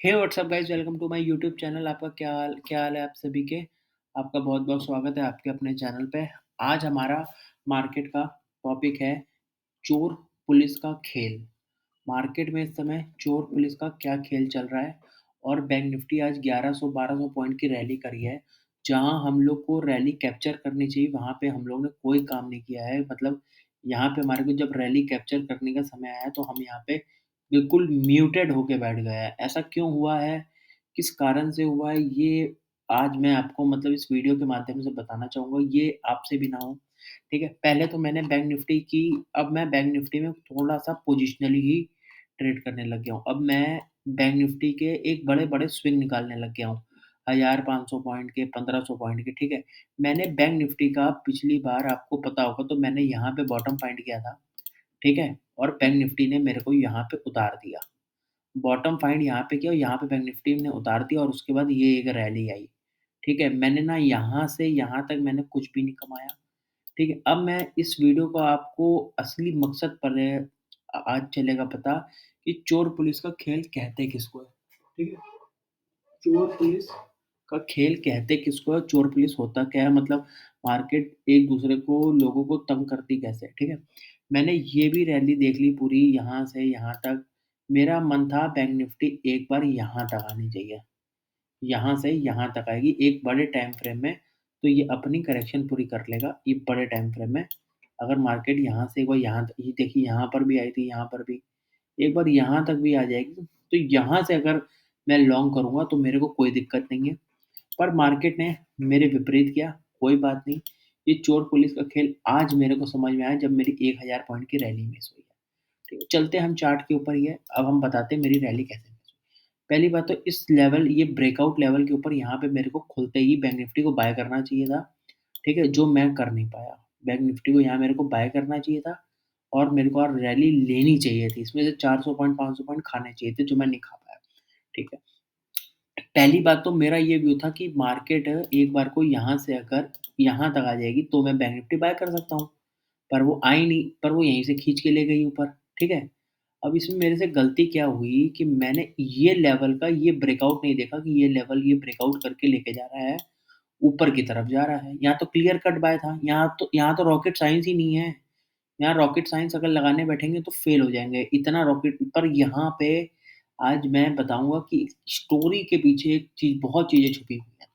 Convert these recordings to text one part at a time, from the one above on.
Hey what's up guys, welcome to my YouTube channel. आपका क्या हाल है आप सभी के। आपका बहुत बहुत स्वागत है आपके अपने चैनल पे। आज हमारा मार्केट का टॉपिक है चोर पुलिस का खेल। मार्केट में इस समय चोर पुलिस का क्या खेल चल रहा है। और बैंक निफ्टी आज 1100-1200 पॉइंट की रैली करी है। जहां हम लोग को रैली कैप्चर करनी चाहिए वहां पे हम लोग ने कोई काम नहीं किया है। मतलब यहाँ पे हमारे को जब रैली कैप्चर करने का समय आया तो हम यहाँ पे बिल्कुल म्यूटेड होके बैठ गए हैं। ऐसा क्यों हुआ है, किस कारण से हुआ है, ये आज मैं आपको मतलब इस वीडियो के माध्यम से बताना चाहूँगा। ये आपसे भी ना हो, ठीक है। पहले तो मैंने बैंक निफ्टी की अब मैं बैंक निफ्टी में थोड़ा-सा पोजिशनली ही ट्रेड करने लग गया हूँ। अब मैं बैंक निफ्टी के एक बड़े-बड़े स्विंग निकालने लग गया हूँ। 1500 पॉइंट के, 1500 पॉइंट के, ठीक है। मैंने बैंक निफ्टी का पिछली बार आपको पता होगा तो मैंने यहाँ पे बॉटम फाइंड किया था, ठीक है। और बैंक निफ्टी ने मेरे को यहाँ पे उतार दिया। बॉटम फाइंड यहाँ पे किया और यहाँ पे बैंक निफ्टी ने उतार दिया और उसके बाद ये एक रैली आई, ठीक है। मैंने ना यहाँ से यहाँ तक मैंने कुछ भी नहीं कमाया, ठीक है। अब मैं इस वीडियो को आपको असली मकसद पर आज चलेगा पता कि चोर पुलिस का खेल कहते किसको है, ठीक है। चोर पुलिस का खेल कहते किसको है, चोर पुलिस होता क्या है, मतलब मार्केट एक दूसरे को लोगों को तंग करती कैसे है, ठीक है। मैंने ये भी रैली देख ली पूरी यहाँ से यहाँ तक। मेरा मन था बैंक निफ्टी एक बार यहाँ तक आनी चाहिए, यहाँ से यहाँ तक आएगी एक बड़े टाइम फ्रेम में। तो ये अपनी करेक्शन पूरी कर लेगा ये बड़े टाइम फ्रेम में। अगर मार्केट यहाँ से एक बार यहाँ ये देखिए यहाँ पर भी आई थी, यहाँ पर भी एक बार यहाँ तक भी आ जाएगी तो यहाँ से अगर मैं लॉन्ग करूँगा तो मेरे को कोई दिक्कत नहीं है। पर मार्केट ने मेरे विपरीत किया, कोई बात नहीं। ये चोर पुलिस का खेल आज मेरे को समझ में आया जब मेरी 1000 पॉइंट की रैली मिस हुई है। ठीक है, चलते हैं हम चार्ट के ऊपर ही है। अब हम बताते हैं मेरी रैली कैसे मिस हुई। पहली बात तो इस लेवल ये ब्रेकआउट लेवल के ऊपर यहाँ पे मेरे को खुलते ही बैंक निफ्टी को बाय करना चाहिए था, ठीक है, जो मैं कर नहीं पाया। बैंक निफ्टी को यहाँ मेरे को बाय करना चाहिए था और मेरे को और रैली लेनी चाहिए थी। इसमें से 400 पॉइंट 500 पॉइंट खाने चाहिए थे जो मैं नहीं खा पाया, ठीक है। पहली बात तो मेरा ये व्यू था कि मार्केट एक बार को यहाँ से अगर यहाँ तक आ जाएगी तो मैं बैंक निफ्टी बाय कर सकता हूँ। पर वो आई नहीं, पर वो यहीं से खींच के ले गई ऊपर, ठीक है। अब इसमें मेरे से गलती क्या हुई कि मैंने ये लेवल का ये ब्रेकआउट नहीं देखा कि ये लेवल ये ब्रेकआउट करके लेके जा रहा है, ऊपर की तरफ जा रहा है। यहाँ तो क्लियर कट बाय था, यहाँ तो रॉकेट साइंस ही नहीं है। यहाँ रॉकेट साइंस अगर लगाने बैठेंगे तो फेल हो जाएँगे, इतना रॉकेट। पर यहाँ पे आज मैं बताऊँगा कि स्टोरी के पीछे एक चीज़ बहुत चीज़ें छुपी हुई हैं।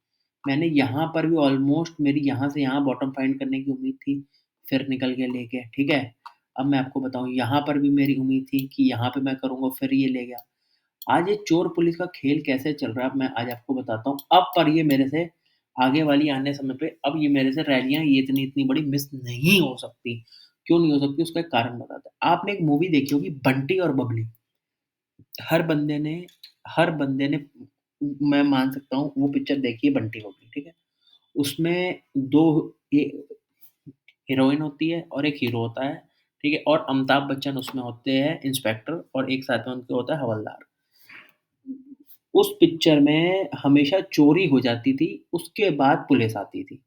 मैंने यहाँ पर भी ऑलमोस्ट मेरी यहाँ से यहाँ बॉटम फाइंड करने की उम्मीद थी, फिर निकल गया लेके, ठीक है। अब मैं आपको बताऊँ यहाँ पर भी मेरी उम्मीद थी कि यहाँ पे मैं करूँगा, फिर ये ले गया। आज ये चोर पुलिस का खेल कैसे चल रहा है, अब मैं आज आपको बताता हूँ। अब पर ये मेरे से आगे वाली आने समय पे अब ये मेरे से रैलियाँ ये इतनी बड़ी मिस नहीं हो सकती। क्यों नहीं हो सकती उसका एक कारण बताता हूँ। आपने एक मूवी देखी होगी बंटी और बबली। हर बंदे ने हर बंदे ने मैं मान सकता हूँ वो पिक्चर देखी है बंटी बबली, ठीक है। उसमें 2 ये हीरोइन होती है और एक हीरो होता है, ठीक है। और अमिताभ बच्चन उसमें होते हैं इंस्पेक्टर और एक साथ में उनके होता है हवलदार। उस पिक्चर में हमेशा चोरी हो जाती थी, उसके बाद पुलिस आती थी।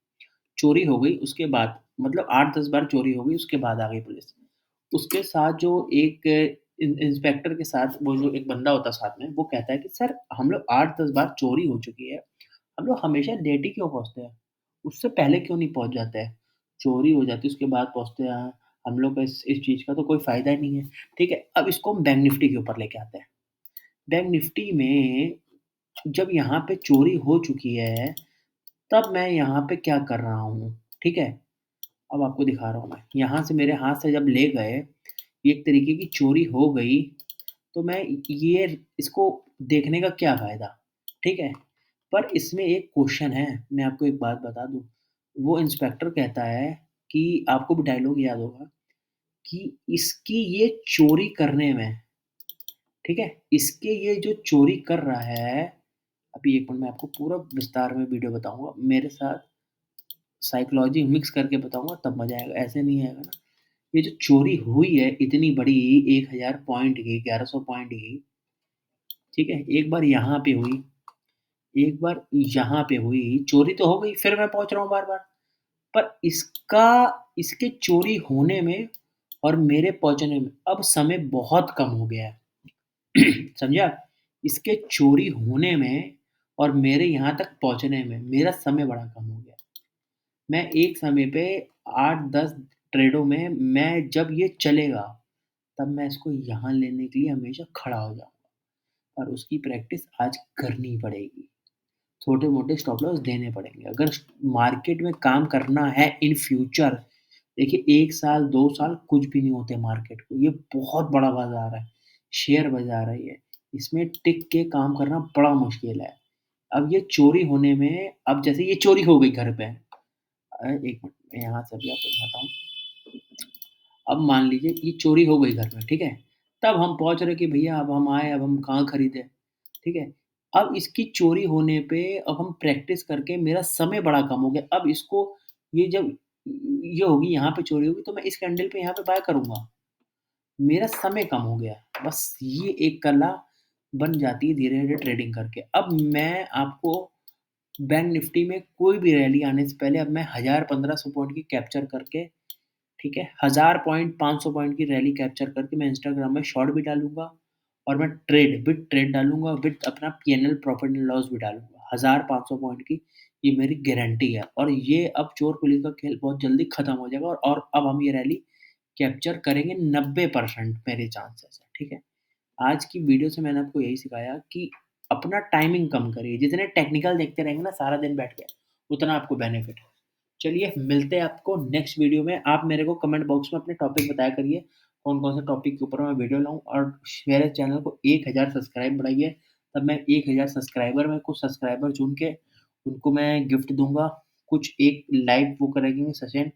चोरी हो गई उसके बाद मतलब 8-10 बार चोरी हो गई उसके बाद आ गई पुलिस। उसके साथ जो एक इंस्पेक्टर के साथ वो जो एक बंदा होता है साथ में, वो कहता है कि सर हम लोग 8-10 बार चोरी हो चुकी है, हम लोग हमेशा लेट ही क्यों पहुँचते हैं? उससे पहले क्यों नहीं पहुँच जाते हैं? चोरी हो जाती है उसके बाद पहुँचते हैं, हम लोग का इस चीज़ का तो कोई फ़ायदा ही नहीं है, ठीक है? अब इसको हम बैंक निफ्टी के ऊपर लेके आते हैं। बैंक निफ्टी में जब यहाँ पे चोरी हो चुकी है, तब मैं यहाँ पे क्या कर रहा हूँ, ठीक है? अब आपको दिखा रहा हूँ मैं। यहाँ से मेरे हाथ से जब ले गए, एक तरीके की चोरी हो गई, तो मैं ये इसको देखने का क्या फ़ायदा, ठीक है? पर इसमें एक क्वेश्चन है, मैं आपको एक बात बता दूँ। वो इंस्पेक्टर कहता है कि आपको भी डायलॉग याद होगा कि इसकी ये चोरी करने में, ठीक है? इसके ये जो चोरी कर रहा है, अभी 1 मिनट में आपको पूरा विस्तार में वीडियो बताऊँगा। मेरे साथ साइकोलॉजी मिक्स करके बताऊँगा तब मज़ा आएगा, ऐसे नहीं आएगा ना। ये जो चोरी हुई है इतनी बड़ी 1000 पॉइंट की, 1100 पॉइंट की, ठीक है? एक बार यहाँ पे हुई, एक बार यहाँ पे हुई, चोरी तो हो गई, फिर मैं पहुँच रहा हूँ बार-बार। पर इसके चोरी होने में और मेरे पहुँचने में अब समय बहुत कम हो गया है। समझे आप? इसके चोरी होने में और मेरे यहाँ तक पहुँचने में मेरा समय बड़ा कम हो गया। मैं एक समय पे 8-10 ट्रेडों में मैं जब ये चलेगा, तब मैं इसको यहाँ लेने के लिए हमेशा खड़ा हो जाऊँगा और उसकी प्रैक्टिस आज करनी पड़ेगी। छोटे-मोटे स्टॉप लॉस देने पड़ेंगे। अगर मार्केट में काम करना है इन फ्यूचर, देखिए 1 साल, 2 साल कुछ भी नहीं होते मार्केट को। ये बहुत बड़ा बाज़ार है, शेयर बाज़ार है ये। इसमें टिक के काम करना बड़ा मुश्किल है। अब ये चोरी होने में अब जैसे ये चोरी हो गई घर पे। 1 मिनट मैं यहाँ से अभी आपको दिखाता हूँ। अब मान लीजिए ये चोरी हो गई घर में, ठीक है? तब हम पहुँच रहे कि भैया अब हम आए, अब हम कहाँ खरीदें, ठीक है? अब इसकी चोरी होने पे अब हम प्रैक्टिस करके मेरा समय बड़ा कम हो गया। अब इसको ये जब ये होगी यहाँ पे चोरी होगी तो मैं इस कैंडल पे यहाँ पे बाय करूँगा। मेरा समय कम हो गया। बस ये एक कला बन जाती है धीरे-धीरे ट्रेडिंग करके। अब मैं आपको बैंक निफ्टी में कोई भी रैली आने से पहले अब मैं 1000-1500 पॉइंट की कैप्चर करके, ठीक है? 1000 पॉइंट, 500 पॉइंट की रैली कैप्चर करके मैं इंस्टाग्राम में शॉर्ट भी डालूँगा और मैं विद ट्रेड डालूँगा, विद अपना पीएनएल प्रॉफिट एंड लॉस भी डालूँगा। 1000-500 पॉइंट की ये मेरी गारंटी है और ये अब चोर पुलिस का खेल बहुत जल्दी खत्म हो जाएगा और अब हम ये रैली कैप्चर करेंगे 90% मेरे चांसेस हैं, ठीक है? आज की वीडियो से मैंने आपको यही सिखाया कि अपना टाइमिंग कम करिए। जितने टेक्निकल देखते रहेंगे ना सारा दिन बैठ के, उतना आपको बेनिफिट है। चलिए मिलते हैं आपको नेक्स्ट वीडियो में। आप मेरे को कमेंट बॉक्स में अपने टॉपिक बताया करिए, कौन-कौन से टॉपिक के ऊपर मैं वीडियो लाऊँ और मेरे चैनल को 1000 सब्सक्राइब बढ़ाइए, तब मैं 1000 सब्सक्राइबर में कुछ सब्सक्राइबर चुन के उनको मैं गिफ्ट दूँगा। कुछ एक लाइव वो करेंगे सेशन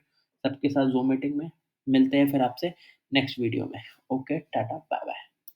सबके साथ ज़ूम मीटिंग में। मिलते हैं फिर आपसे नेक्स्ट वीडियो में। Okay, Tata, bye-bye.